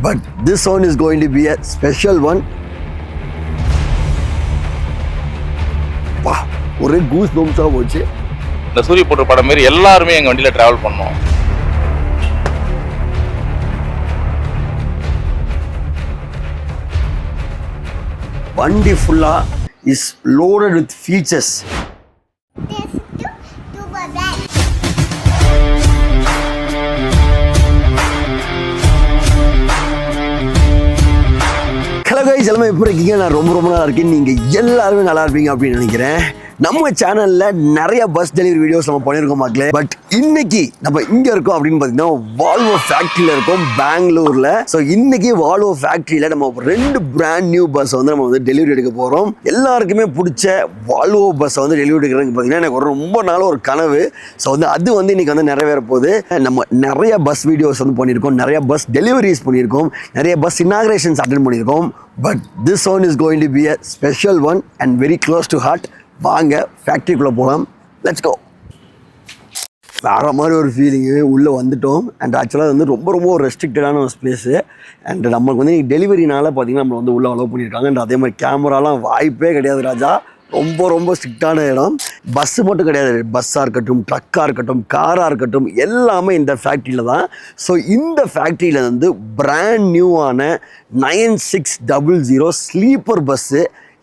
But this one is going to be a special one. ஒரே goose பம்ப்ஸாக போச்சு. இந்த சூரிய போட்டு படம் மாரி எல்லாருமே எங்கள் வண்டியில் ட்ராவல் பண்ணோம். வண்டி ஃபுல்லாக is loaded with features. Hello guys, எல்லாமே எப்படி இருக்கீங்க? நான் ரொம்ப நல்லா இருக்கேன். நீங்கள் எல்லாருமே நல்லா இருப்பீங்க அப்படின்னு நினைக்கிறேன். நம்ம சேனலில் நிறைய பஸ் டெலிவரி வீடியோஸ் நம்ம பண்ணியிருக்கோம் மக்களே. பட் இன்னைக்கு நம்ம இங்கே இருக்கோம் அப்படின்னு பார்த்தீங்கன்னா வால்வோ ஃபேக்ட்ரியில் இருக்கோம், பெங்களூரில். ஸோ இன்னைக்கு வால்வோ ஃபேக்ட்ரியில் நம்ம 2 பிராண்ட் நியூ பஸ் வந்து நம்ம வந்து டெலிவரி எடுக்க போகிறோம். எல்லாருக்குமே பிடிச்ச வால்வோ பஸ்ஸை வந்து டெலிவரி எடுக்கிறதுக்கு பார்த்தீங்கன்னா எனக்கு ரொம்ப நாள் ஒரு கனவு. ஸோ வந்து அது வந்து இன்னைக்கு வந்து நிறைவேற போகுது. நம்ம நிறைய பஸ் வீடியோஸ் வந்து பண்ணியிருக்கோம், நிறைய பஸ் டெலிவரிஸ் பண்ணியிருக்கோம், நிறைய பஸ் இனாகிரேஷன்ஸ் அட்டென்ட் பண்ணியிருக்கோம். But this one is going to be a special one and very close to heart. வாங்க ஃபேக்ட்ரிக்குள்ளே போகலாம். Let's go. வேறு மாதிரி ஒரு ஃபீலிங்கு உள்ளே வந்துட்டோம். அண்ட் ஆக்சுவலாக வந்து ரொம்ப ஒரு ரெஸ்ட்ரிக்டடான ஒரு ஸ்பேஸு. அண்ட் நம்மளுக்கு வந்து டெலிவரினால பார்த்தீங்கன்னா நம்மளை வந்து உள்ளே அலோவ் பண்ணியிருக்காங்க. அண்ட் அதே மாதிரி கேமராலாம் வாய்ப்பே கிடையாது ராஜா. ரொம்ப ஸ்ட்ரிக்டான இடம். பஸ்ஸு மட்டும் கிடையாது, பஸ்ஸாக இருக்கட்டும், ட்ரக்காக இருக்கட்டும், காராக இருக்கட்டும், எல்லாமே இந்த ஃபேக்ட்ரியில் தான். ஸோ இந்த ஃபேக்ட்ரியில் வந்து பிராண்ட் நியூவான 9600 ஸ்லீப்பர் பஸ்ஸு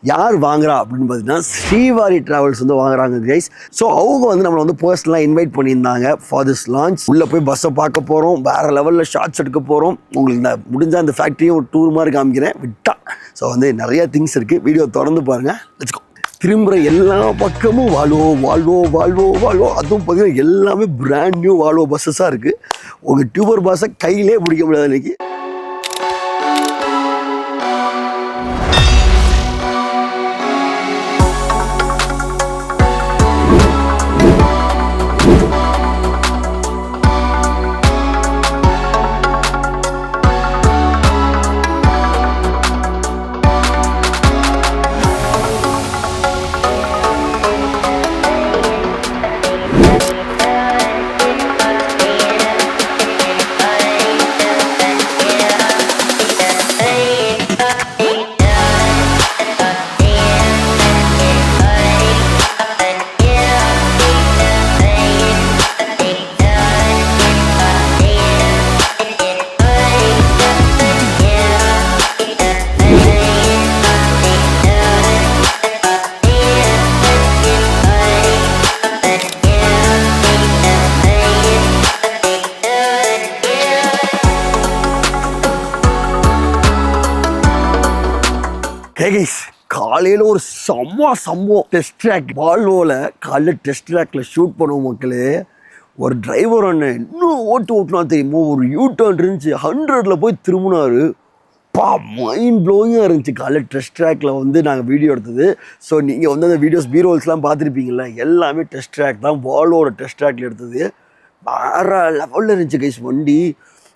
யார் வாங்குறா அப்படின்னு பார்த்தீங்கன்னா ஸ்ரீவாரி டிராவல்ஸ் வந்து வாங்குறாங்க கைஸ். ஸோ அவங்க வந்து நம்மளை வந்து பர்சனலாக இன்வைட் பண்ணியிருந்தாங்க ஃபார் திஸ் லான்ச். உள்ளே போய் பஸ்ஸை பார்க்க போகிறோம், வேறு லெவலில் ஷார்ட்ஸ் எடுக்க போகிறோம். உங்களுக்கு இந்த முடிஞ்சால் அந்த ஃபேக்ட்ரியும் ஒரு டூர் மாதிரி காமிக்கிறேன் விட்டா. ஸோ வந்து நிறைய திங்ஸ் இருக்குது, வீடியோ தொடர்ந்து பாருங்கள். Let's go. திரும்புகிற எல்லா பக்கமும் வால்வோ. அதுவும் பார்த்தீங்கன்னா எல்லாமே பிராண்ட் நியூ வால்வோ பஸ்ஸஸாக இருக்குது. உங்கள் டியூபர் பஸ்ஸை கையிலே பிடிக்க முடியாது இன்றைக்கி. காலையில் ஒரு சம்பவம் டெஸ்ட் ட்ராக் வால்வோவில் காலையில் டெஸ்ட் ட்ராக்கில் ஷூட் பண்ணுவோம் மக்களே. ஒரு டிரைவர் ஒன்று இன்னும் ஓட்டுனா தெரியுமோ, ஒரு யூ-டர்ன் இருந்துச்சு, 100ல் போய் திரும்பினாரு. மைண்ட் ப்ளோயிங்காக இருந்துச்சு. காலையில் டெஸ்ட் ட்ராக்கில் வந்து நாங்கள் வீடியோ எடுத்தது. ஸோ நீங்கள் வந்து அந்த வீடியோஸ் பீரோல்ஸ்லாம் பார்த்துருப்பீங்களா, எல்லாமே டெஸ்ட் ட்ராக் தான், வால்வோட டெஸ்ட் ட்ராக்கில் எடுத்தது. வேறு லெவலில் இருந்துச்சு கைஸ் வண்டி.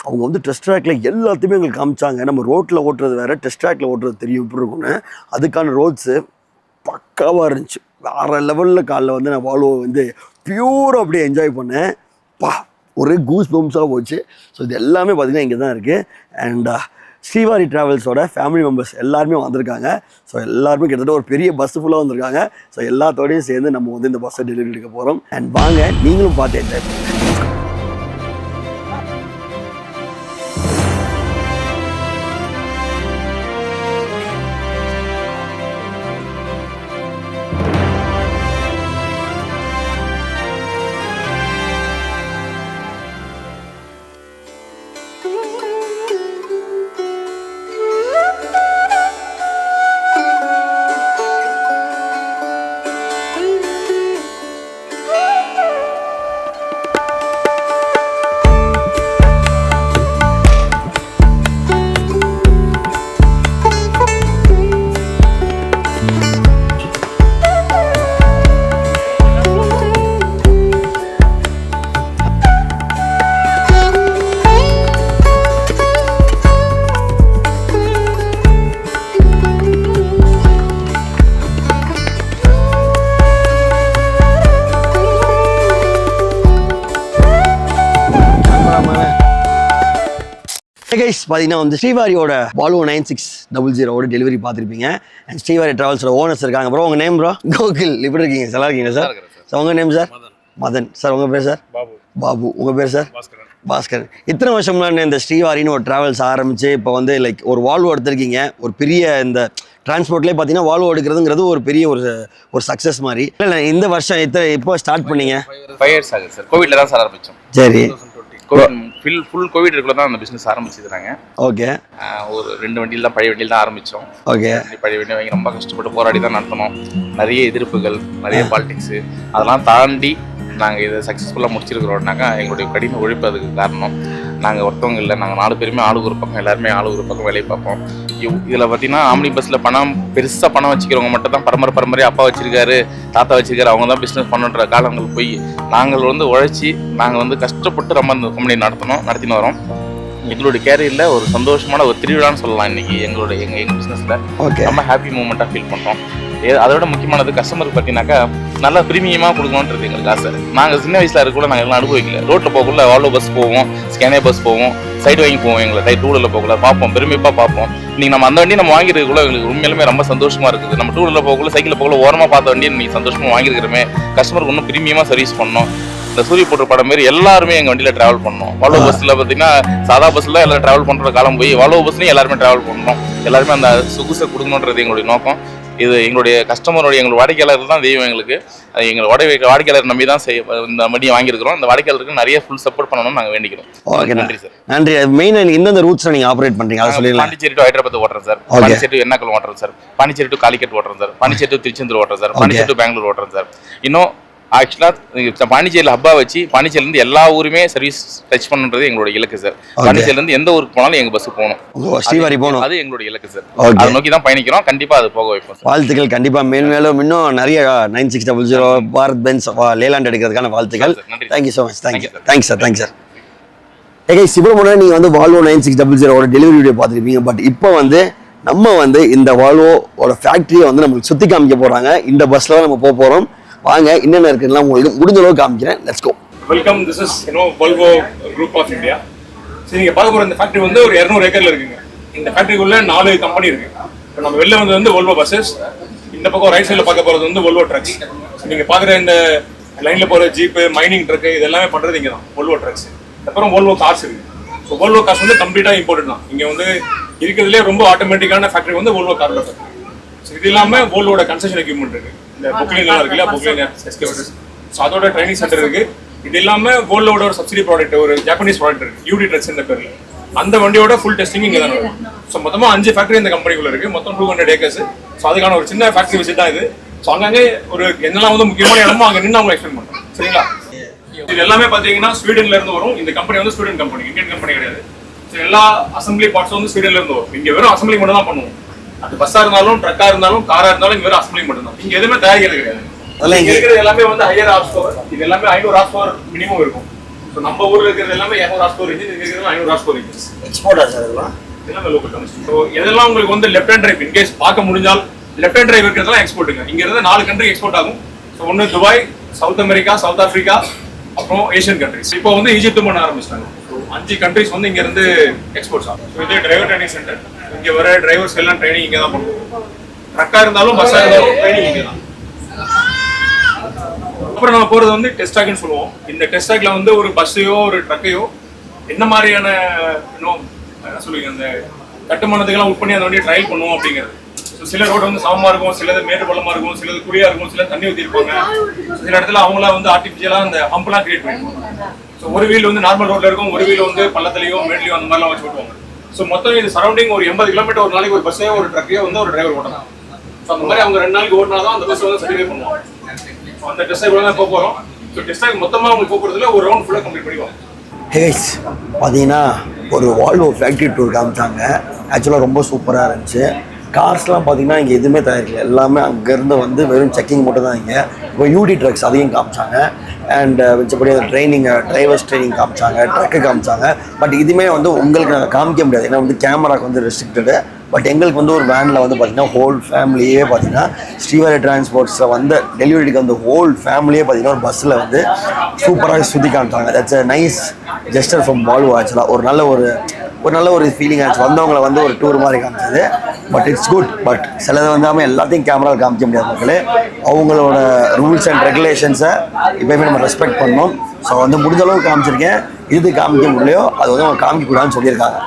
அவங்க வந்து டெஸ்ட் ட்ராக்கில் எல்லாத்தையுமே எங்களுக்கு காமிச்சாங்க. நம்ம ரோட்டில் ஓட்டுறது வேறு, டெஸ்ட் ட்ராக்கில் ஓட்டுறது தெரியும் இப்படி இருக்குன்னு. அதுக்கான ரோட்ஸு பக்காவாக இருந்துச்சு. வேறு லெவலில் காலைல வந்து நான் வால்வோ வந்து பியூராக அப்படியே என்ஜாய் பண்ணேன். ஒரே கூஸ் பம்ப்ஸாக போச்சு. ஸோ இது எல்லாமே பார்த்திங்கன்னா இங்கே தான் இருக்குது. அண்ட் ஸ்ரீவாரி டிராவல்ஸோட ஃபேமிலி மெம்பர்ஸ் எல்லாருமே வந்திருக்காங்க. ஸோ எல்லாருமே கிட்டத்தட்ட ஒரு பெரிய பஸ்ஸு ஃபுல்லாக வந்திருக்காங்க. ஸோ எல்லாத்தோடையும் சேர்ந்து நம்ம வந்து இந்த பஸ்ஸை டெலிவரி எடுக்க போகிறோம். அண்ட் வாங்க நீங்களும் பார்த்து என்ஜாய் பண்ணுங்கள். கைஸ் பார்த்தீங்கன்னா வந்து ஸ்ரீவாரியோட வால்வோ 9600 டெலிவரி பார்த்துருப்பீங்க. அண்ட் ஸ்ரீவாரி டிராவல்ஸோட ஓனர்ஸ் இருக்காங்க. ப்ரோ உங்கள் நேம் ப்ரோ? கோகுல். எப்படி இருக்கீங்க? நல்லா இருக்கீங்க சார்? சார் உங்கள் நேம் சார்? மதன். சார் உங்கள் பேர் சார்? பாபு. உங்கள் பேர் சார்? பாஸ்கர். இத்தனை வருஷம்லாம் இந்த ஸ்ரீவாரின்னு ஒரு ட்ராவல்ஸ் ஆரம்பிச்சு இப்போ வந்து லைக் ஒரு வால்வோ எடுத்திருக்கீங்க. ஒரு பெரிய இந்த டிரான்ஸ்போர்ட்லேயே பார்த்தீங்கன்னா வால்வோ எடுக்கிறதுங்கிறது ஒரு பெரிய ஒரு சக்ஸஸ் மாதிரி. இல்லை இந்த வருஷம் இப்போ ஸ்டார்ட் பண்ணீங்க? 5 years ஆகுது சார். கோவிட்ல தான் சார் ஆரம்பிச்சோம். சரி. ஃபுல் கோவிட் இருக்குள்ள தான் அந்த பிஸ்னஸ் ஆரம்பிச்சிருக்காங்க. ஓகே. ஒரு 2 வண்டியில் தான் பழைய வண்டியில் தான் ஆரம்பித்தோம். ஓகே. பழைய வண்டி வாங்கி ரொம்ப கஷ்டப்பட்டு போராடி தான் நடத்தணும். நிறைய எதிர்ப்புகள், நிறைய பாலிடிக்ஸு அதெல்லாம் தாண்டி நாங்கள் இதை சக்ஸஸ்ஃபுல்லாக முடிச்சிருக்கிறோம்னாக்கா எங்களுடைய கடின உழைப்பு அதுக்கு காரணம். நாங்கள் ஒருத்தவங்க இல்லை, நாங்கள் 4 பேருமே ஆளுக்கு ஒரு பக்கம், எல்லாருமே ஆளுக்கு ஒரு பக்கம் வேலையை பார்ப்போம். இதில் பார்த்தீங்கன்னா ஆம்னி பஸ்ஸில் பெருசாக பணம் வச்சுக்கிறவங்க மட்டும் தான் பரம்பரையாக அப்பா வச்சிருக்காரு, தாத்தா வச்சிருக்காரு, அவங்க தான் பிஸ்னஸ் பண்ணுற காலங்கள் போய் நாங்கள் வந்து உழைச்சி நாங்கள் வந்து கஷ்டப்பட்டு ரொம்ப அந்த கம்பெனி நடத்தின்னு வரோம். எங்களுடைய கேரியரில் ஒரு சந்தோஷமான ஒரு திருவிழான்னு சொல்லலாம் இன்றைக்கி எங்கள் பிஸ்னஸில். ரொம்ப ஹாப்பி மூமெண்ட்டாக ஃபீல் பண்ணுறோம். அதோட முக்கியமானது கஸ்டமருக்கு பார்த்தீங்கன்னாக்கா நல்லா ப்ரீமியமாக கொடுக்கணுன்றது எங்களுக்கு ஆசை. நாங்கள் சின்ன வயசில் இருக்கக்குள்ள நாங்கள் எல்லாம் அனுபவிக்கல. ரோட்டில் போகக்குள்ள வால்வோ பஸ் போவோம், ஸ்கேனே பஸ் போவோம், சைடு வாங்கி போவோம். எங்களை டூ வீலரில் போகக்குள்ள பார்ப்போம், பெருமைப்பாக பார்ப்போம். இன்றைக்கி நம்ம அந்த வண்டி நம்ம வாங்கியிருக்கக்குள்ள எங்களுக்கு உண்மையிலுமே ரொம்ப சந்தோஷமாக இருக்குது. நம்ம டூ வீலரில் போகக்குள்ள சைக்கிளில் போகக்குள்ள ஓரமாக பார்த்த வண்டி இன்றைக்கி சந்தோஷமாக வாங்கியிருக்கிறோமே. கஸ்டமருக்கு இன்னும் ப்ரீமியமாக சர்வீஸ் பண்ணோம். இந்த சூரிய போட்டு படம் மாரி எல்லாருமே எங்கள் வண்டியில் ட்ராவல் பண்ணோம். வால்வோ பஸ்ஸில் பார்த்தீங்கன்னா சாதா பஸ்ஸில் எல்லாம் ட்ராவல் பண்ணுற காலம் போய் வால்வோ பஸ்லையும் எல்லாருமே ட்ராவல் பண்ணுறோம். எல்லாருமே அந்த சொகுசை கொடுக்கணுன்றது எங்களுடைய நோக்கம். இது எங்களுடைய கஸ்டமருடைய எங்களுடைய வாடிக்கையாளர் தான் தெய்வம் எங்களுக்கு. எங்களுடைய வாடிக்கையாளர் நம்பி தான் இந்த வண்டியை வாங்கியிருக்கிறோம். இந்த வாடிக்கையாளருக்கு நிறைய ஃபுல் சப்போர்ட் பண்ணணும்னு நாங்கள் வேண்டிக்கிறோம். ஓகே, நன்றி சார். நன்றி. மெயின் எந்தெந்த ரூட்ஸ் நீங்கள் ஆப்ரேட் பண்ணுறீங்க அதை சொல்லிடலாம். பாண்டிச்சேரி டு ஹைதராபாத் ஓட்டுறேன் சார், பாண்டிச்சேரி டு எர்ணாகுளம் ஓட்டுறேன் சார், பாண்டிச்சேரி டு காலிக்கட் ஓட்டுறேன் சார், பாண்டிச்சேரி டு திருச்செந்தூர் ஓட்டுறேன் சார், பாண்டிச்சேரி டு பெங்களூர் ஓட்டுறேன் சார். இன்னும் ஆக்சுவலாக பாண்டிச்சேரியில் ஹப்பா வச்சு பாண்டிச்சேரியிலேருந்து எல்லா ஊருமே சர்வீஸ் டச் பண்ணுறது எங்களுடைய இலக்கு சார். பாண்டிச்சேரியிலேருந்து எந்த ஊருக்கு போனாலும் எங்கள் பஸ் போகணும், ஸ்ரீவாரி போகணும், அது எங்களுடைய இலக்கு சார். அதை நோக்கி தான் பயணிக்கிறோம். கண்டிப்பாக அது போக வைப்போம். வாழ்த்துக்கள். கண்டிப்பாக மேலும் இன்னும் நிறைய 9600 பாரத் பென்ஸ் லேலாண்ட் எடுக்கிறதுக்கான வாழ்த்துக்கள். Thank you so much. Thanks sir. இப்போ முன்னாடி நீங்கள் வந்து வால்வோ 9600 டெலிவரி வீடியோ பார்த்துருப்பீங்க. பட் இப்போ வந்து நம்ம வந்து இந்த வால்வோட ஃபேக்ட்ரியை வந்து நம்மளுக்கு சுற்றி காமிக்க போகிறாங்க. இந்த பஸ்ஸில் தான் நம்ம போக போகிறோம். வாங்க, என்னென்ன இருக்குன்னா உங்களுக்கு முடிஞ்ச அளவுக்கு காமிக்கிறேன். Let's go. Welcome. This is Volvo Group of India. சரி, நீங்க பார்க்க போற இந்த ஃபேக்டரி வந்து ஒரு 200 ஏக்கர்ல இருக்குங்க. இந்த ஃபேக்டரிக்குள்ள 4 கம்பெனி இருக்கு. இப்போ நம்ம வெளில வந்து Volvo buses, இந்த பக்கம் ரைட் சைடுல பார்க்க போறது வந்து Volvo trucks. நீங்க பாக்குற இந்த லைன்ல போற ஜீப், மைனிங் ட்ரக் இது எல்லாமே பண்றது இங்க தான் Volvo trucks. அப்புறம் Volvo cars இருக்கு. ஸோ Volvo cars வந்து கம்ப்ளீட்டா இம்போர்ட்டட் தான். இங்க வந்து இருக்கிறதுலே ரொம்ப ஆட்டோமேட்டிக்கான ஃபேக்டரி வந்து Volvo car ஃபேக்டரி. ஸோ இது இல்லாம Volvoட கன்ஸ்ட்ரக்ஷன் எக்யூப்மெண்ட் இருக்கு. இந்த பொக்லின் எல்லாம் இருக்குல்ல, பொக்லின் எஸ்கேவேட்டர்ஸ், ஸோ அதோட ட்ரைனிங் சென்டர் இருக்கு. இது இல்லாம Volvoட ஒரு சப்சிடி ப்ராடக்ட், ஒரு ஜாப்பனீஸ் ப்ராடக்ட் இருக்கு, யூடி ட்ரக்ஸ் இந்த பேர்ல. அந்த வண்டியோட ஃபுல் டெஸ்டிங் இங்கே தான் இருக்கும். ஸோ மொத்தமா 5 ஃபேக்டரி இந்த கம்பெனிக்குள்ள இருக்கு. மொத்தம் 200 ஏக்கர்ஸ். ஸோ அதுக்கான ஒரு சின்ன ஃபேக்டரி விசிட் தான் இது. ஸோ அங்கங்கே ஒரு என்னெல்லாம் வந்து முக்கியமான இடமோ அங்கே நின்று அவங்க எக்ஸ்பிளைன் பண்ணுறோம். சரிங்களா? இது எல்லாமே பார்த்தீங்கன்னா ஸ்வீடன்ல இருந்து வரும். இந்த கம்பெனி வந்து ஸ்வீடன் கம்பெனி, இந்தியன் கம்பெனி கிடையாது. ஸோ எல்லா அசம்பிளி பார்ட்ஸும் வந்து ஸ்வீடன்ல இருந்து வரும். இங்கே வெறும் அசம்பிளி மட்டும் தான் பண்ணுவோம். அது பஸ்ஸா இருந்தாலும், ட்ரக்கா இருந்தாலும், காரா இருந்தாலும் இங்க வெறும் அசம்பிளி மட்டும் தான். இங்க எதுவுமே தயாரிக்கிறது கிடையாது. இங்க இருக்கிறது எல்லாமே வந்து ஹையர் ஹார்ஸ் பவர். இது எல்லாமே 500 ஹார்ஸ் பவர் மினிமம் இருக்கும். ஸோ நம்ம ஊர்ல இருக்கிறது எல்லாமே 200 ஹார்ஸ் பவர் இன்ஜின், இருக்கிறது 500 ஹார்ஸ் பவர் இன்ஜின். எக்ஸ்போர்ட்டா சார் இதெல்லாம்? எல்லாமே லோக்கல் கம்பெனி. ஸோ இதெல்லாம் உங்களுக்கு வந்து லெஃப்ட் ஹேண்ட் டிரைவ், இன்கேஸ் பார்க்க முடிஞ்சால் லெஃப்ட் ஹேண்ட் டிரைவ் இருக்கிறதுலாம் எக்ஸ்போர்ட்டுங்க. இங்க இருந்து 4 கண்ட்ரி எக்ஸ்போர்ட் ஆகும். ஸோ ஒன்று Dubai, south America, south Africa, அப்புறம் ஏஷியன் கண்ட்ரிஸ். இப்போ வந்து ஈஜிப்ட் பண்ண ஆரம்பிச்சிட்டாங்க. 5 கண்ட்ரிஸ் வந்து இங்க இருந்து எக்ஸ்போர்ட்ஸ் ஆகும். ஸோ இது டிரைவர் ட்ரைனிங் சென்டர். இங்க வர டிரைவர்ஸ் எல்லாம் ட்ரைனிங் இங்க தான் பண்ணுவோம். ட்ரக்கா இருந்தாலும், பஸ்ஸா இருந்தாலும் ட்ரைனிங் இங்க தான். அப்புறம் நம்ம போறது வந்து டெஸ்ட் ட்ராக்னு சொல்லுவோம். இந்த டெஸ்ட் ட்ராக்ல வந்து ஒரு பஸ்ஸையோ ஒரு ட்ரக்கையோ என்ன மாதிரியான என்ன சொல்லுவீங்க, அந்த கட்டுமானத்துக்கெல்லாம் உட் பண்ணி அந்த வண்டியை ட்ரையல் பண்ணுவோம் அப்படிங்கிறது. சில ரோடு வந்து சமமா இருக்கும், சிலது மேடு பள்ளமா இருக்கும், சிலது குழியா இருக்கும், சில தண்ணி ஊற்றி இருப்பாங்க. சில இடத்துல அவங்களா வந்து ஆர்டிஃபிஷியலா அந்த ஹம்ப்லாம் கிரியேட் பண்ணிருப்பாங்க. ஸோ ஒரு வீல் வந்து நார்மல் ரோட்ல இருக்கும், ஒரு வீல் வந்து பள்ளத்துலயோ மேட்லயோ அந்த மாதிரிலாம் வச்சு விட்டுவாங்க. ஸோ மொத்தம் இது சரௌண்டிங் ஒரு 80 கிலோமீட்டர் ஒரு நாளைக்கு ஒரு பஸ்ஸையோ ஒரு ட்ரக்கையோ வந்து ஒரு டிரைவர் ஓட்டலாம். ஸோ அந்த மாதிரி அவங்க 2 நாளைக்கு ஓட்டினாதான் அந்த பஸ் வந்து சர்டிஃபை பண்ணுவாங்க. ஸோ அந்த டெஸ்ட் ட்ராக் தான் போக போகிறோம். ஸோ டெஸ்ட் ட்ராக் மொத்தமாக அவங்க போக்குறதுல ஒரு ரவுண்ட் ஃபுல்லாக கம்ப்ளீட் பண்ணிடுவாங்க. ஹேஸ் பார்த்தீங்கன்னா ஒரு வால்வோ ஃபேக்ட்ரி டூர் காமிச்சாங்க. ஆக்சுவலாக ரொம்ப சூப்பராக இருந்துச்சு. கார்ஸ்லாம் பார்த்தீங்கன்னா இங்கே எதுவுமே தயாரிக்கல, எல்லாமே அங்கேருந்து வந்து வெறும் செக்கிங் மட்டும் தான். இங்கே இப்போ யூடி ட்ரக்ஸ் அதையும் காமிச்சாங்க. அண்ட் மிச்சப்படி அந்த டிரைவர்ஸ் ட்ரைனிங் காமிச்சாங்க, ட்ரக்கு காமிச்சாங்க. பட் இதுவுமே வந்து உங்களுக்கு நாங்கள் காமிக்க முடியாது, ஏன்னா வந்து கேமராக்கு வந்து ரெஸ்ட்ரிக்டடு. பட் எங்களுக்கு வந்து ஒரு வேனில் வந்து பார்த்திங்கன்னா ஹோல் ஃபேமிலியே பார்த்திங்கன்னா ஸ்ரீவாரி டிரான்ஸ்போர்ட்ஸில் வந்து டெலிவரிக்கு வந்து ஹோல் ஃபேமிலியே பார்த்திங்கன்னா ஒரு பஸ்ஸில் வந்து சூப்பராக சுற்றி காமிச்சாங்க. That's a nice gesture from Volvo. ஆக்சுவலாக ஒரு நல்ல ஒரு ஒரு நல்ல ஒரு ஃபீலிங் ஆச்சு. வந்தவங்களை வந்து ஒரு டூர் மாதிரி காமிச்சது. But it's good. பட் சிலது வந்தாமல் எல்லாத்தையும் கேமராவில் காமிக்க முடியாது மக்களே. அவங்களோட ரூல்ஸ் அண்ட் ரெகுலேஷன்ஸை எப்பயுமே நம்ம ரெஸ்பெக்ட் பண்ணணும். ஸோ வந்து முடிஞ்ச அளவுக்கு காமிச்சிருக்கேன். இது காமிக்க முடியலையோ அது வந்து அவங்க காமிக்கக்கூடாதுன்னு சொல்லியிருக்காங்க.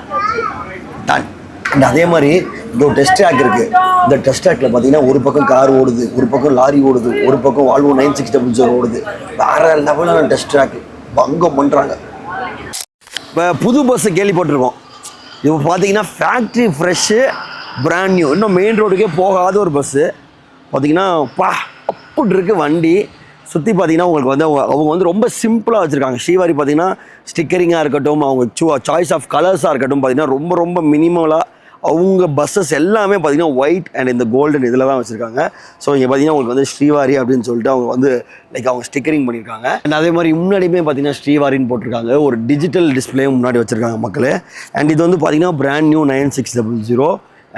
டன். அண்ட் அதே மாதிரி இந்த ஒரு டெஸ்ட் ட்ராக் இருக்குது. இந்த டெஸ்ட் ட்ராக்ல பார்த்தீங்கன்னா ஒரு பக்கம் கார் ஓடுது, ஒரு பக்கம் லாரி ஓடுது, ஒரு பக்கம் வால்வோ 9600 ஓடுது. வேற லெவலான டெஸ்ட் ட்ராக் பங்கம் பண்ணுறாங்க. இப்போ புது பஸ்ஸு கேள்விப்பட்டிருக்கோம். இப்போ பார்த்தீங்கன்னா ஃபேக்ட்ரி ஃப்ரெஷ்ஷு பிராண்ட் நியூ, இன்னும் மெயின் ரோடுக்கே போகாத ஒரு பஸ்ஸு பார்த்தீங்கன்னா அப்படி இருக்குது வண்டி. சுற்றி பார்த்தீங்கன்னா உங்களுக்கு வந்து அவங்க வந்து ரொம்ப சிம்பிளாக வச்சுருக்காங்க. ஸ்ரீவாரி பார்த்தீங்கன்னா ஸ்டிக்கரிங்காக இருக்கட்டும், அவங்க சாய்ஸ் ஆஃப் கலர்ஸாக இருக்கட்டும் பார்த்தீங்கன்னா ரொம்ப ரொம்ப மினிமலாக அவங்க பஸ்ஸஸ் எல்லாமே பார்த்தீங்கன்னா ஒயிட் அண்ட் இந்த கோல்டன் இதில் தான் வச்சுருக்காங்க. ஸோ இங்கே பார்த்தீங்கன்னா உங்களுக்கு வந்து ஸ்ரீவாரி அப்படின்னு சொல்லிட்டு அவங்க வந்து லைக் அவங்க ஸ்டிக்கரிங் பண்ணியிருக்காங்க. அண்ட் அதே மாதிரி முன்னாடியுமே பார்த்தீங்கன்னா ஸ்ரீவாரின்னு போட்டிருக்காங்க. ஒரு டிஜிட்டல் டிஸ்பிளேயும் முன்னாடி வச்சுருக்காங்க மக்களே. அண்ட் இது வந்து பார்த்தீங்கன்னா பிராண்ட் நியூ 9600.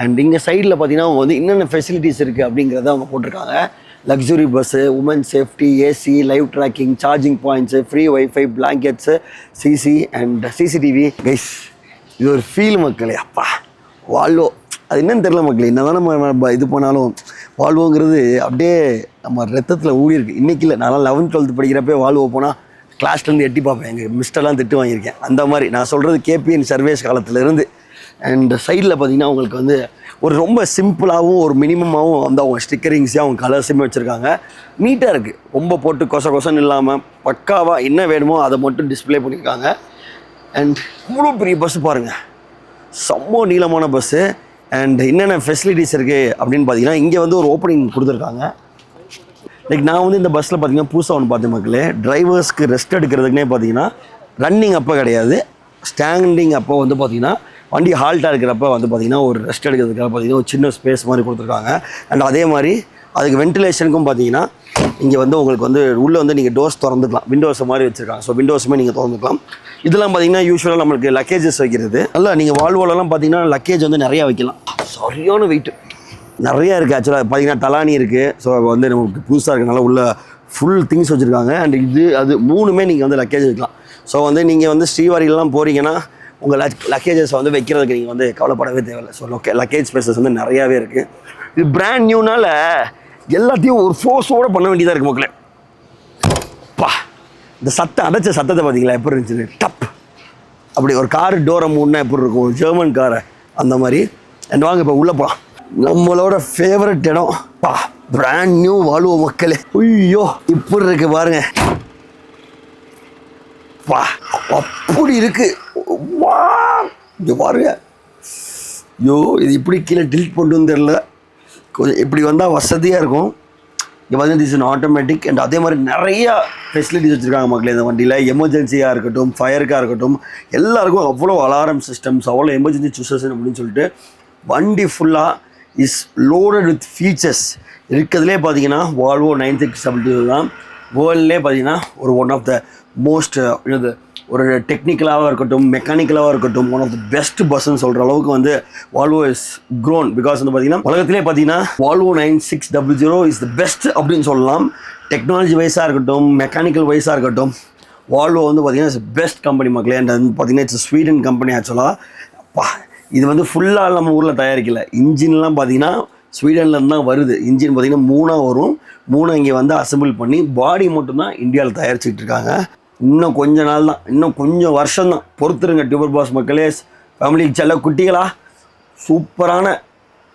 அண்ட் இங்கே சைடில் பார்த்தீங்கன்னா அவங்க வந்து என்னென்ன ஃபெசிலிட்டிஸ் இருக்குது அப்படிங்கிறத அவங்க போட்டிருக்காங்க. Luxury bus, woman safety, AC, live tracking, charging points, free wifi, blankets, CC and CCTV. Guys இது ஒரு ஃபீல் மக்களே. அப்பா வால்வோ அது என்னன்னு தெரியல மக்களே. என்ன தான் நம்ம இது பண்ணாலும் வால்வோங்கிறது அப்படியே நம்ம ரத்தத்தில் ஊறி இருக்குது. இன்றைக்கி இல்லை, நான் 11th 12th படிக்கிறப்பே வால்வோ போனால் கிளாஸ்லேருந்து எட்டி பார்ப்பேன். எங்கள் மிஸ்டெல்லாம் திட்டு வாங்கியிருக்கேன். அந்த மாதிரி நான் சொல்கிறது கேபிஎன் சர்வீஸ் காலத்துலேருந்து. அண்ட் சைடில் பார்த்தீங்கன்னா உங்களுக்கு வந்து ஒரு ரொம்ப சிம்பிளாகவும் ஒரு மினிமமாகவும் வந்து அவங்க ஸ்டிக்கரிங்ஸையும் அவங்க கலர்ஸுமே வச்சுருக்காங்க. நீட்டாக இருக்குது. ரொம்ப போட்டு கொசன்னு இல்லாமல் பக்காவாக என்ன வேணுமோ அதை மட்டும் டிஸ்பிளே பண்ணியிருக்காங்க. அண்ட் இவ்வளோ பெரிய பஸ்ஸு பாருங்கள், செம்ம நீளமான பஸ்ஸு. அண்ட் என்னென்ன ஃபெசிலிட்டிஸ் இருக்குது அப்படின்னு பார்த்தீங்கன்னா இங்கே வந்து ஒரு ஓப்பனிங் கொடுத்துருக்காங்க. லைக் நான் வந்து இந்த பஸ்ஸில் பார்த்தீங்கன்னா புதுசாக ஒன்று பார்த்தேன் மக்களே. டிரைவர்ஸ்க்கு ரெஸ்ட் எடுக்கிறதுக்குனே பார்த்தீங்கன்னா ரன்னிங் அப்போ கிடையாது, ஸ்டாண்டிங் அப்போ வந்து பார்த்தீங்கன்னா வண்டி ஹால்ட்டாக இருக்கிறப்ப வந்து பார்த்திங்கன்னா ஒரு ரெஸ்ட் எடுக்கிறதுக்காக பார்த்தீங்கன்னா ஒரு சின்ன ஸ்பேஸ் மாதிரி கொடுத்துருக்காங்க. அண்ட் அதே மாதிரி அதுக்கு வென்டிலேஷனுக்கும் பார்த்தீங்கன்னா இங்கே வந்து உங்களுக்கு வந்து உள்ளே வந்து நீங்கள் டோர்ஸ் திறந்துக்கலாம். விண்டோஸை மாதிரி வச்சுருக்காங்க. ஸோ விண்டோஸுமே நீங்கள் திறந்துக்கலாம். இதெல்லாம் பார்த்தீங்கன்னா யூஸ்வலாக நம்மளுக்கு லக்கேஜஸ் வைக்கிறது. நல்லா நீங்கள் வால்வோலலாம் பார்த்தீங்கன்னா லக்கேஜ் வந்து நிறையா வைக்கலாம். சரியான வெயிட்டு நிறையா இருக்குது. ஆக்சுவலாக பார்த்தீங்கன்னா தலானி இருக்குது. ஸோ வந்து நமக்கு புதுசாக இருக்கனால உள்ள ஃபுல் திங்ஸ் வச்சுருக்காங்க. அண்ட் இது அது மூணுமே நீங்கள் வந்து லக்கேஜ் வைக்கலாம். ஸோ வந்து நீங்கள் வந்து ஸ்ரீவாரிலாம் போகிறீங்கன்னா உங்கள் லக்கேஜஸை வந்து வைக்கிறதுக்கு நீங்கள் வந்து கவலைப்படவே தேவையில்லை. ஸோ லக்கேஜ் ஸ்பேசஸ் வந்து நிறையாவே இருக்குது. இது பிராண்ட் நியூனால எல்லாத்தையும் ஒரு ஃபோர்ஸோடு பண்ண வேண்டியதாக இருக்குது மக்களே. பா இந்த அடைச்ச சத்தத்தை பார்த்தீங்களா எப்படி இருந்துச்சு? டப் அப்படி ஒரு காரு டோரை மூணுனா எப்படி இருக்கும், ஒரு ஜெர்மன் காரை அந்த மாதிரி. அண்ட் வாங்க இப்போ உள்ளே போகலாம். நம்மளோட ஃபேவரட் இடம் பா பிராண்ட் நியூ வால்வோ மக்களே. ஐயோ இப்படி இருக்கு பாருங்க. வா அப்படி இருக்கு. வா இங்கே பாருங்க. ஐயோ இது இப்படி கீழே டில்ட் பண்ணுன்னு தெரில. கொஞ்சம் இப்படி வந்தால் வசதியாக இருக்கும். இங்கே பார்த்தீங்கன்னா திஸ் இஸ் ஆட்டோமேட்டிக். அண்ட் அதே மாதிரி நிறையா ஃபெசிலிட்டிஸ் வச்சுருக்காங்க மக்களே இந்த வண்டியில். எமர்ஜென்சியாக இருக்கட்டும், ஃபயருக்காக இருக்கட்டும், எல்லாருக்கும் அவ்வளோ அலாரம் சிஸ்டம்ஸ், அவ்வளோ எமர்ஜென்சி சூசஸ் அப்படின்னு சொல்லிட்டு வண்டி ஃபுல்லாக இஸ் லோடட் வித் ஃபீச்சர்ஸ். இருக்கிறதுலே பார்த்தீங்கன்னா வால்வோ 9600 தான் வேர்ல்ட்லேயே பார்த்தீங்கன்னா ஒரு ஒன் ஆஃப் த மோஸ்ட் இது ஒரு டெக்னிக்கலாகவும் இருக்கட்டும், மெக்கானிக்கலாகவும் இருக்கட்டும், ஒன் ஆஃப் த பெஸ்ட் பஸ்ன்னு சொல்கிற அளவுக்கு வந்து வால்வோ இஸ் க்ரோன். பிகாஸ் வந்து பார்த்தீங்கன்னா உலகத்திலே பார்த்தீங்கன்னா வால்வோ 9600 இஸ் த பெஸ்ட் அப்படின்னு சொல்லலாம். டெக்னாலஜி வைஸாக இருக்கட்டும், மெக்கானிக்கல் வைஸாக இருக்கட்டும், வால்வோ வந்து பார்த்தீங்கன்னா இட்ஸ் பெஸ்ட் கம்பெனி மக்களே. அண்ட் வந்து பார்த்தீங்கன்னா இட்ஸ் ஸ்வீடன் கம்பெனி. ஆக்சுவலாக அப்பா இது வந்து ஃபுல்லாக நம்ம ஊரில் தயாரிக்கல. இன்ஜின்லாம் பார்த்தீங்கன்னா ஸ்வீடன்லேருந்து தான் வருது. இன்ஜின் பார்த்தீங்கன்னா 3 வரும். 3 இங்கே வந்து அசம்பிள் பண்ணி பாடி மட்டும்தான் இந்தியாவில் தயாரிச்சுட்டு இருக்காங்க. இன்னும் கொஞ்ச நாள் தான், இன்னும் கொஞ்சம் வருஷம் தான் பொறுத்துருங்க டியூபர் பாஸ் மக்களே. ஃபேமிலிக்கு செல்ல குட்டிகளா சூப்பரான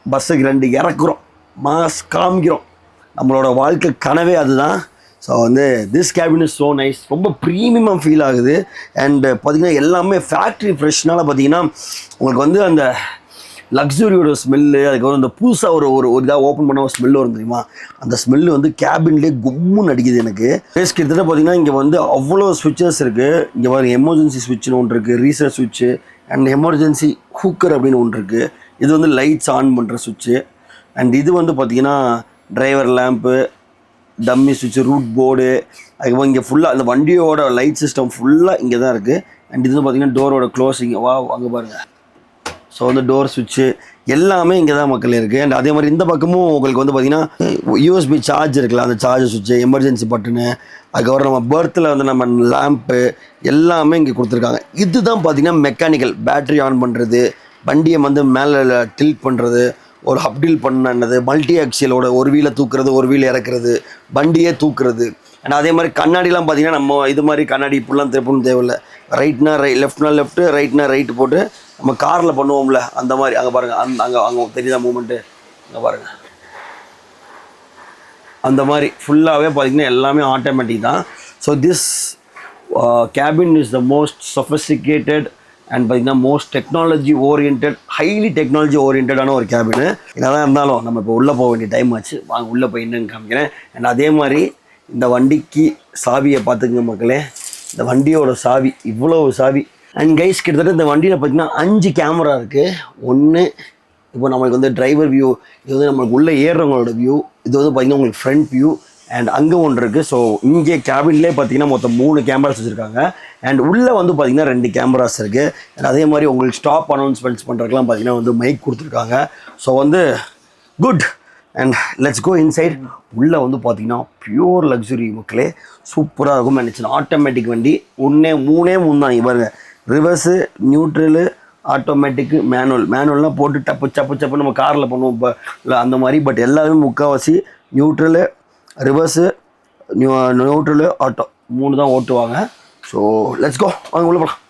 பஸ்ஸுக்கு 2 இறக்குறோம், மாஸ் காமிக்கிறோம். நம்மளோட வாழ்க்கை கனவே அதுதான். ஸோ வந்து this cabin is so nice. ரொம்ப ப்ரீமியம் ஃபீல் ஆகுது. அண்ட் பார்த்திங்கன்னா எல்லாமே ஃபேக்ட்ரி ஃப்ரெஷ்னால பார்த்தீங்கன்னா உங்களுக்கு வந்து அந்த லக்ஸுரியோட ஸ்மெல்லு, அதுக்கப்புறம் இந்த புதுசாக ஒரு இதாக ஓப்பன் பண்ண ஒரு ஸ்மெல்லு வரும் தெரியுமா, அந்த ஸ்மெல்லு வந்து கேபின்லேயே கும்முன்னு அடிக்குது எனக்கு. பேஸ் கிட்டத்தட்ட பார்த்தீங்கன்னா இங்கே வந்து அவ்வளோ ஸ்விட்சஸ் இருக்குது. இங்கே பாருங்க எமர்ஜென்சி ஸ்விட்ச்னு ஒன்று இருக்குது, ரீசெட் ஸ்விட்சு அண்ட் எமர்ஜென்சி ஹூக்கர் அப்படின்னு ஒன்று இருக்குது. இது வந்து லைட்ஸ் ஆன் பண்ணுற ஸ்விட்சு. அண்ட் இது வந்து பார்த்திங்கன்னா டிரைவர் லேம்ப்பு, டம்மி ஸ்விட்சு, ரூட் போர்டு, அதுக்கப்புறம் இங்கே ஃபுல்லாக அந்த வண்டியோட லைட் சிஸ்டம் ஃபுல்லாக இங்கே தான் இருக்குது. அண்ட் இது வந்து பார்த்திங்கன்னா டோரோட க்ளோஸிங். வா அங்கே பாருங்கள் ஸோ வந்து டோர் சுவிட்சு எல்லாமே இங்கே தான் மக்கள் இருக்குது. அண்ட் அதே மாதிரி இந்த பக்கமும் உங்களுக்கு வந்து பார்த்திங்கன்னா யூஎஸ்பி சார்ஜ் இருக்குல்ல, அந்த சார்ஜர் சுவிட்சு, எமர்ஜென்சி பட்டனு, அதுக்கப்புறம் நம்ம பர்த்தில் வந்து நம்ம லேம்ப்பு எல்லாமே இங்கே கொடுத்துருக்காங்க. இதுதான் பார்த்திங்கன்னா மெக்கானிக்கல், பேட்ரி ஆன் பண்ணுறது, வண்டியை வந்து மேலே டில்ட் பண்ணுறது, ஒரு அப்டீல் பண்ணது, மல்டி ஆக்சியலோட ஒரு வீலை தூக்குறது, ஒரு வீல் இறக்குறது, வண்டியே தூக்குறது. அண்ட் அதே மாதிரி கண்ணாடிலாம் பார்த்தீங்கன்னா நம்ம இது மாதிரி கண்ணாடி இப்படிலாம் திருப்பணும் தேவையில்லை. ரைட்னா லெஃப்ட்னா லெஃப்ட்டு, ரைட்னா ரைட்டு போட்டு நம்ம காரில் பண்ணுவோம்ல அந்த மாதிரி. அங்கே பாருங்கள், அங்கே தெரியுதா மூமெண்ட்டு, அங்கே பாருங்கள். அந்த மாதிரி ஃபுல்லாகவே பார்த்திங்கன்னா எல்லாமே ஆட்டோமேட்டிக் தான். So this cabin is the most sophisticated and பார்த்திங்கன்னா most technology oriented, highly technology ஓரியன்டான ஒரு கேபினு. என்னதான் இருந்தாலும் நம்ம இப்போ உள்ளே போக வேண்டிய டைம் ஆச்சு, வாங்க உள்ளே போய் என்னன்னு காமிக்கிறேன். அண்ட் அதே மாதிரி இந்த வண்டிக்கு சாவியை பார்த்துக்குங்க மக்களே. இந்த வண்டியோட சாவி இவ்வளோ சாவி. அண்ட் கைஸ் கிட்டத்தட்ட இந்த வண்டியில் பார்த்திங்கன்னா 5 கேமரா இருக்குது. ஒன்று இப்போ நம்மளுக்கு வந்து டிரைவர் வியூ, இது வந்து நம்மளுக்கு உள்ளே ஏறுறவங்களோட வியூ, இது வந்து பார்த்திங்கன்னா உங்களுக்கு ஃப்ரண்ட் வியூ. அண்ட் அங்கே ஒன்று இருக்குது. ஸோ இங்கே கேபின்லேயே பார்த்தீங்கன்னா மொத்தம் 3 கேமராஸ் வச்சுருக்காங்க. அண்ட் உள்ளே வந்து பார்த்திங்கன்னா 2 கேமராஸ் இருக்குது. அண்ட் அதே மாதிரி உங்களுக்கு ஸ்டாப் அனௌன்ஸ்மெண்ட்ஸ் பண்ணுறதுக்குலாம் பார்த்திங்கன்னா வந்து மைக் கொடுத்துருக்காங்க. ஸோ வந்து good. And let's go inside. உள்ளே வந்து பார்த்திங்கன்னா பியூர் லக்ஸுரி மக்களே, சூப்பராக இருக்கும். நினச்சினா ஆட்டோமேட்டிக் வண்டி, 3 தான் இவருங்க. ரிவர்ஸு, நியூட்ரலு, ஆட்டோமேட்டிக்கு, மேனுவல்னால் போட்டு சப்பு நம்ம காரில் பண்ணுவோம் இப்போ இல்லை அந்த மாதிரி. பட் எல்லாமே முக்கால்வாசி நியூட்ரலு, ரிவர்ஸு, நியூட்ரலு, ஆட்டோ 3 தான் ஓட்டுவாங்க. ஸோ லெட்ஸ் கோ, வாங்க உள்ள போகலாம்.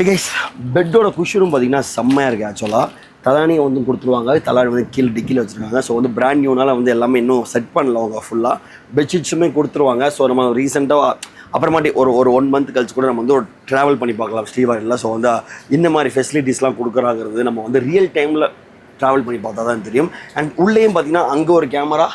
கைஸ் பெட்டோட குஷரும் பார்த்தீங்கன்னா செம்மையாக இருக்குது. ஆக்சுவலாக தலானியை வந்து கொடுத்துருவாங்க, தலானி வந்து கீழே டிக்கியில் வச்சுருக்காங்க. ஸோ வந்து பிராண்ட் நியூனால வந்து எல்லாமே இன்னும் செட் பண்ணல அவங்க ஃபுல்லாக. பெட்ஷீட்ஸுமே கொடுத்துருவாங்க. ஸோ நம்ம ரீசெண்டாக அப்புறமாட்டி ஒரு 1 மந்த் கழிச்சு கூட நம்ம வந்து ஒரு ட்ராவல் பண்ணி பார்க்கலாம் ஸ்ரீவாரியில். ஸோ வந்து இந்த மாதிரி ஃபெசிலிட்டிஸ்லாம் கொடுக்குறாங்கிறது நம்ம வந்து ரியல் டைமில் ட்ராவல் பண்ணி பார்த்தா தான் தெரியும். அண்ட் உள்ளேயும் பார்த்தீங்கன்னா அங்கே ஒரு கேமரா,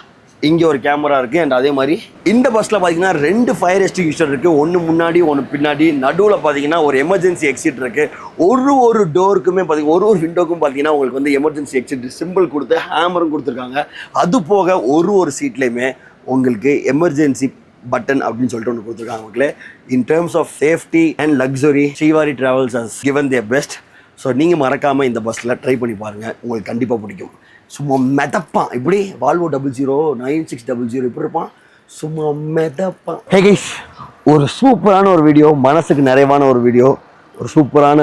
இங்கே ஒரு கேமரா இருக்குது. அண்ட் அதே மாதிரி இந்த பஸ்ஸில் பார்த்தீங்கன்னா 2 ஃபயர் எக்ஸ்டிங்யூஷர் இருக்குது, ஒன்று முன்னாடி ஒன்று பின்னாடி. நடுவில் பார்த்தீங்கன்னா ஒரு எமர்ஜென்சி எக்ஸிட் இருக்குது. ஒரு டோருக்குமே பார்த்தீங்கன்னா ஒரு விண்டோக்கும் பார்த்தீங்கன்னா உங்களுக்கு வந்து எமர்ஜென்சி எக்ஸிட் சிம்பிள் கொடுத்து ஹேமரும் கொடுத்துருக்காங்க. அது போக ஒரு சீட்லேயுமே உங்களுக்கு எமர்ஜென்சி பட்டன் அப்படின்னு சொல்லிட்டு ஒன்று கொடுத்துருக்காங்க மக்களே. In terms of safety and luxury, Srivari travels has given their best. So நீங்கள் மறக்காமல் இந்த பஸ்ஸில் ட்ரை பண்ணி பாருங்கள், உங்களுக்கு கண்டிப்பாக பிடிக்கும். சும்மா மெதப்பான் இப்படி வால்வோ 00 9600 இப்படி இருப்பான், சும்மா மெதப்பான். ஹே கைஸ், ஒரு சூப்பரான ஒரு வீடியோ, மனசுக்கு நிறைவான ஒரு வீடியோ, ஒரு சூப்பரான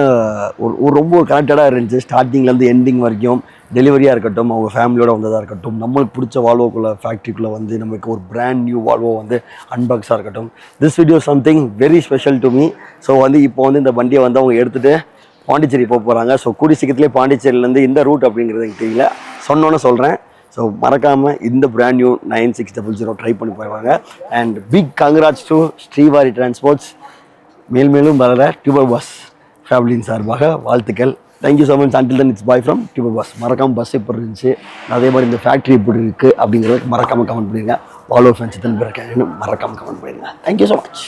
ஒரு ரொம்ப கனெக்டடாக இருந்துச்சு. ஸ்டார்டிங்லேருந்து எண்டிங் வரைக்கும் டெலிவரியாக இருக்கட்டும், அவங்க ஃபேமிலியோட வந்ததாக இருக்கட்டும், நம்மளுக்கு பிடிச்ச வால்வோக்குள்ளே ஃபேக்ட்ரிக்குள்ளே வந்து நமக்கு ஒரு பிராண்ட் நியூ வால்வோ வந்து அன்பாக்ஸாக இருக்கட்டும். This video something very special to me. So வந்து இப்போ வந்து இந்த வண்டியை வந்து அவங்க எடுத்துகிட்டு பாண்டிச்சேரி போக போகிறாங்க. ஸோ கூடி சீக்கிரத்துலேயே பாண்டிச்சேரியிலேருந்து இந்த ரூட் அப்படிங்கிறது எனக்கு தெரியல, சொன்னோன்னு சொல்கிறேன். ஸோ மறக்காமல் இந்த பிராண்ட் நியூ 9600 ட்ரை பண்ணி போயிடுவாங்க. And big congrats to Srivari transports. மேலும் வளர டியூபர் பஸ் ஃபேமிலியின் சார்பாக வாழ்த்துக்கள். Thank you so much. Until then it's bye from Tuber bus. மறக்காமல் பஸ் எப்படி இருந்துச்சு, அதே மாதிரி இந்த ஃபேக்ட்ரி எப்படி இருக்குது அப்படிங்கிறத மறக்காமல் கமெண்ட் பண்ணிடுங்க. வால்வோ ஃபேன்ஸ் தான் இருக்கேன், மறக்காமல் கமெண்ட் பண்ணிடுங்க. Thank you so much.